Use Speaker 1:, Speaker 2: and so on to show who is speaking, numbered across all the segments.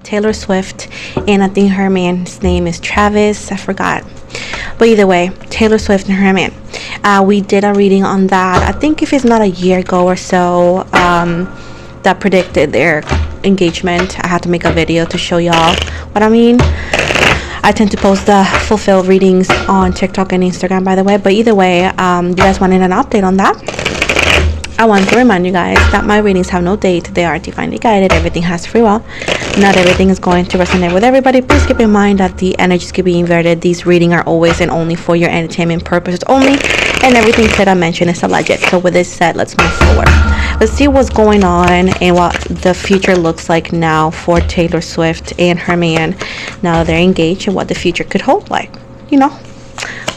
Speaker 1: Taylor Swift, and I think her man's name is Travis. I forgot. But either way, Taylor Swift and her man. We did a reading on that. I think if it's not a year ago or so, that predicted their engagement. I had to make a video to show y'all what I mean. I tend to post the fulfilled readings on TikTok and Instagram, by the way. But either way, you guys wanted an update on that. I want to remind you guys that my readings have no date. They are divinely guided. Everything has free will. Not everything is going to resonate with everybody. Please keep in mind that the energies can be inverted. These readings are always and only for your entertainment purposes only. And everything that I mentioned is alleged. So with this said, let's move forward. Let's see what's going on and what the future looks like now for Taylor Swift and her man. Now that they're engaged, and what the future could hold like. You know,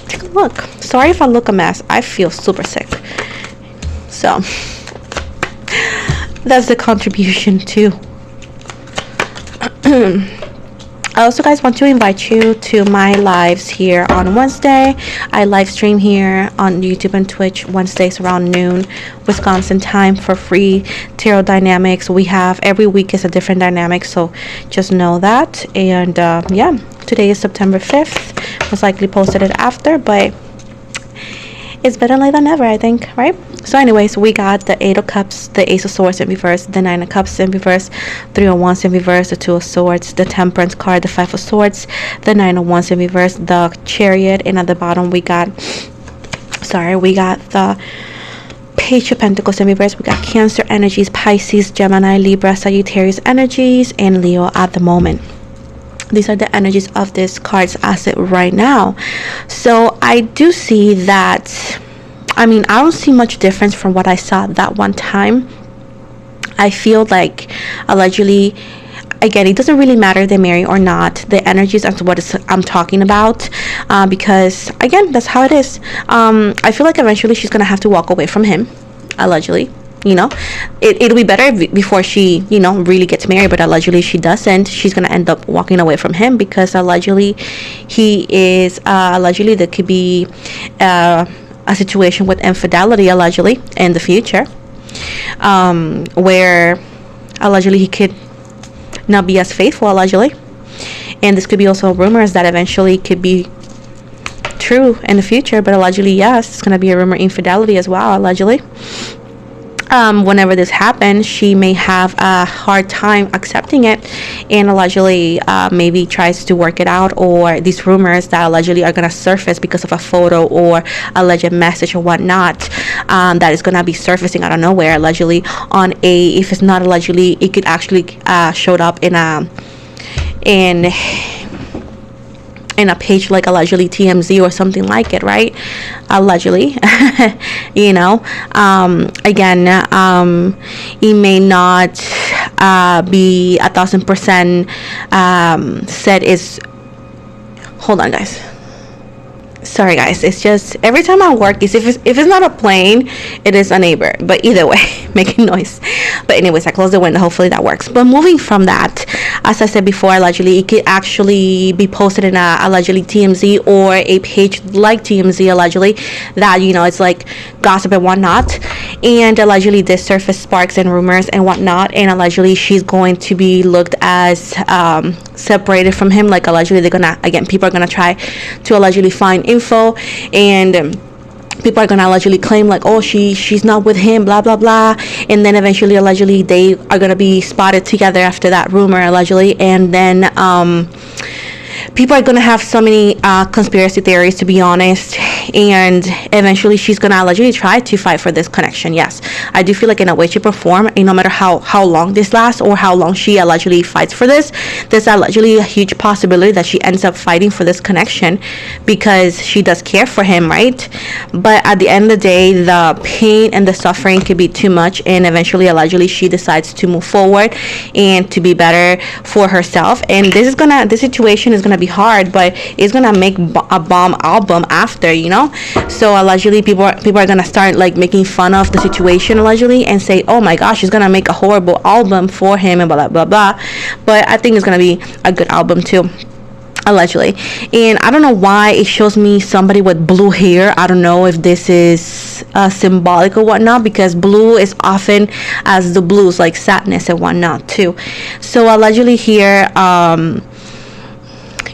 Speaker 1: take a look. Sorry if I look a mess. I feel super sick. So that's the contribution too. I also, guys, want to invite you to my lives here on Wednesday. I live stream here on YouTube and Twitch Wednesdays around noon Wisconsin time for free tarot dynamics. We have every week is a different dynamic, so just know that. And yeah, today is September 5th. Most likely posted it after, but it's better late than never, I think, right? So anyways, we got the 8 of Cups, the Ace of Swords in reverse, the 9 of Cups in reverse, 3 of Wands in reverse, the 2 of Swords, the Temperance card, the 5 of Swords, the 9 of Wands in reverse, the Chariot, and at the bottom we got the Page of Pentacles in reverse. We got Cancer energies, Pisces, Gemini, Libra, Sagittarius energies, and Leo at the moment. These are the energies of this card's asset right now. So I do see that, I mean, I don't see much difference from what I saw that one time. I feel like allegedly, again, it doesn't really matter if they marry or not. The energies are what I'm talking about, because again, that's how it is. I feel like eventually she's gonna have to walk away from him, allegedly. You know, it'll be better before she, you know, really gets married, but allegedly she doesn't. She's gonna end up walking away from him because allegedly he is allegedly there could be a situation with infidelity allegedly in the future, where allegedly he could not be as faithful allegedly, and this could be also rumors that eventually could be true in the future, but allegedly yes, it's gonna be a rumor infidelity as well allegedly. Whenever this happens, she may have a hard time accepting it, and allegedly maybe tries to work it out, or these rumors that allegedly are going to surface because of a photo or alleged message or whatnot, that is going to be surfacing out of nowhere allegedly on if it's not allegedly, it could actually showed up in a page like allegedly TMZ or something like it, right? Allegedly. You know, again, it may not be 1000% said is, hold on guys, sorry guys, it's just every time I work this, if it's not a plane, it is a neighbor, but either way making noise. But anyways, I closed the window, hopefully that works. But moving from that, as I said before, allegedly it could actually be posted in a allegedly TMZ or a page like TMZ allegedly, that, you know, it's like gossip and whatnot, and allegedly this surface sparks and rumors and whatnot, and allegedly she's going to be looked as separated from him. Like allegedly they're gonna, again, people are gonna try to allegedly find info, and people are gonna allegedly claim like, oh, she's not with him, blah blah blah, and then eventually allegedly they are gonna be spotted together after that rumor allegedly, and then people are gonna have so many conspiracy theories, to be honest, and eventually she's gonna allegedly try to fight for this connection. Yes, I do feel like in a way, shape, or form, and no matter how long this lasts or how long she allegedly fights for this, there's allegedly a huge possibility that she ends up fighting for this connection because she does care for him, right? But at the end of the day, the pain and the suffering could be too much, and eventually allegedly she decides to move forward and to be better for herself. And this situation is gonna be hard, but it's gonna make a bomb album after, you know. So allegedly people are gonna start like making fun of the situation allegedly and say, oh my gosh, she's gonna make a horrible album for him and blah blah blah. But I think it's gonna be a good album too. allegedly. And I don't know why it shows me somebody with blue hair. I don't know if this is symbolic or whatnot, because blue is often as the blues, like sadness and whatnot too. So allegedly here,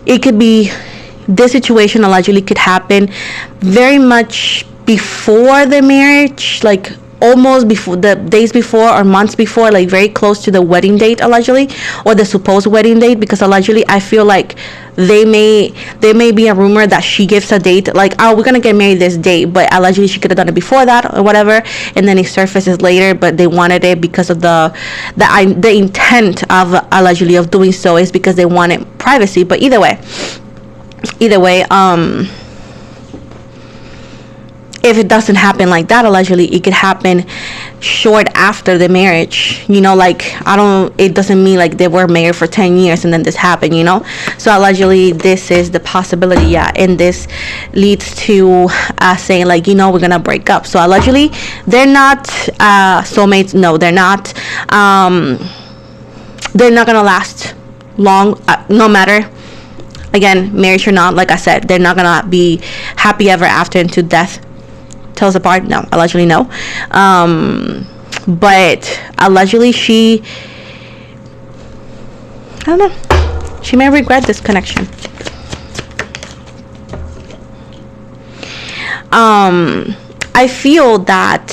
Speaker 1: it could be, this situation allegedly could happen very much before the marriage, like almost before, the days before or months before, like very close to the wedding date allegedly, or the supposed wedding date, because allegedly I feel like there may be a rumor that she gives a date like, oh, we're gonna get married this date, but allegedly she could have done it before that or whatever, and then it surfaces later, but they wanted it because of the intent of allegedly of doing so is because they wanted privacy. But either way, if it doesn't happen like that, allegedly it could happen short after the marriage, you know, like it doesn't mean like they were married for 10 years and then this happened, you know. So allegedly this is the possibility, yeah, and this leads to saying like, you know, we're gonna break up. So allegedly they're not soulmates. No, they're not. They're not gonna last long, no matter, again, marriage or not. Like I said, they're not gonna be happy ever after into death till us apart. No, allegedly no. But allegedly I don't know, she may regret this connection. I feel that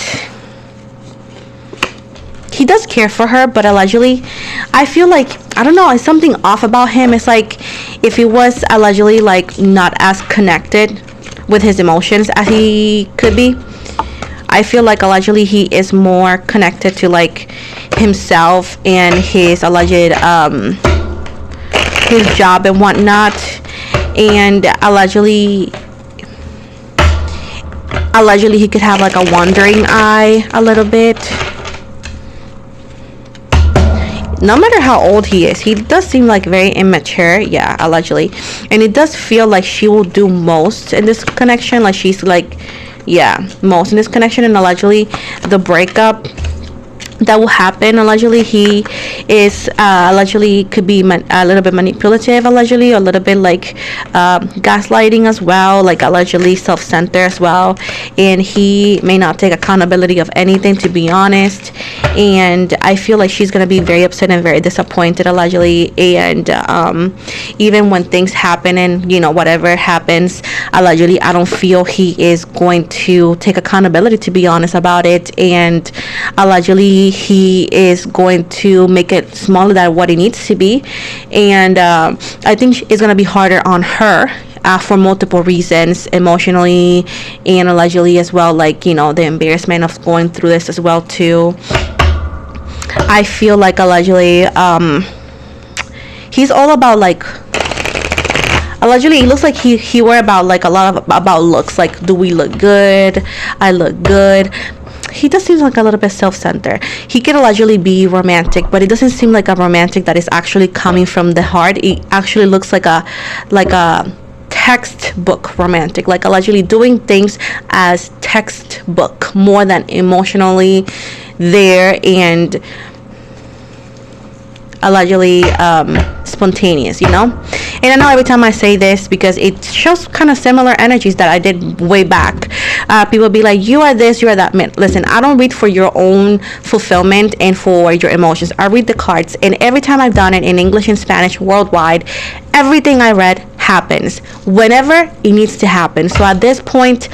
Speaker 1: he does care for her, but allegedly I feel like, I don't know, it's something off about him. It's like if he was allegedly like not as connected with his emotions as he could be, I feel like allegedly he is more connected to like himself and his alleged his job and whatnot, and allegedly he could have like a wandering eye a little bit. No matter how old he is, he does seem like very immature, yeah, allegedly. And it does feel like she will do most in this connection, like she's like, yeah, most in this connection. And allegedly the breakup that will happen, allegedly he is allegedly could be a little bit manipulative, allegedly, a little bit like gaslighting as well, like allegedly self-centered as well, and he may not take accountability of anything, to be honest. And I feel like she's gonna be very upset and very disappointed, allegedly. And even when things happen and, you know, whatever happens, allegedly I don't feel he is going to take accountability, to be honest about it. And allegedly he is going to make it smaller than what it needs to be. And I think it's going to be harder on her for multiple reasons, emotionally and allegedly as well, like, you know, the embarrassment of going through this as well too. I feel like allegedly he's all about like, allegedly it looks like he worry about like a lot of about looks, like, do we look good, I look good. He does seem like a little bit self-centered. He can allegedly be romantic, but it doesn't seem like a romantic that is actually coming from the heart. It actually looks like a textbook romantic, like allegedly doing things as textbook more than emotionally there, and allegedly spontaneous, you know. And I know every time I say this, because it shows kind of similar energies that I did way back. People be like, you are this, you are that. Man, listen, I don't read for your own fulfillment and for your emotions. I read the cards, and every time I've done it in English and Spanish worldwide, everything I read happens whenever it needs to happen. So at this point,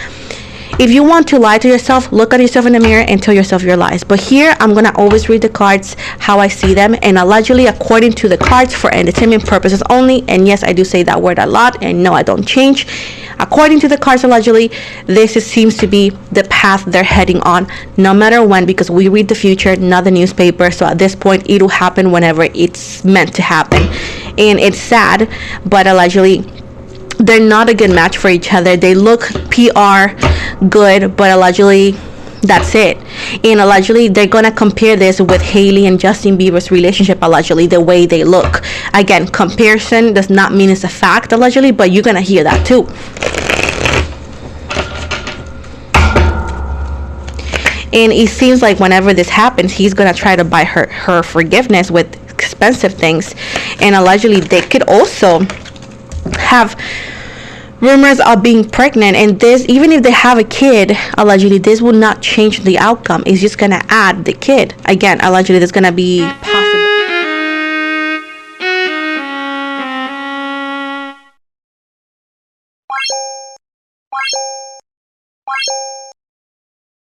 Speaker 1: if you want to lie to yourself, look at yourself in the mirror and tell yourself your lies. But here, I'm going to always read the cards how I see them, and allegedly according to the cards for entertainment purposes only. And yes, I do say that word a lot, and no, I don't change. According to the cards, allegedly, seems to be the path they're heading on, no matter when, because we read the future, not the newspaper. So at this point, it'll happen whenever it's meant to happen. And it's sad, but allegedly they're not a good match for each other. They look PR good, but allegedly that's it. And allegedly they're gonna compare this with Hailey and Justin Bieber's relationship, allegedly, the way they look. Again, comparison does not mean it's a fact, allegedly, but you're gonna hear that too. And it seems like whenever this happens, he's gonna try to buy her forgiveness with expensive things. And allegedly they could also have rumors of being pregnant, and this, even if they have a kid, allegedly, this will not change the outcome. It's just gonna add the kid again. Allegedly, there's gonna be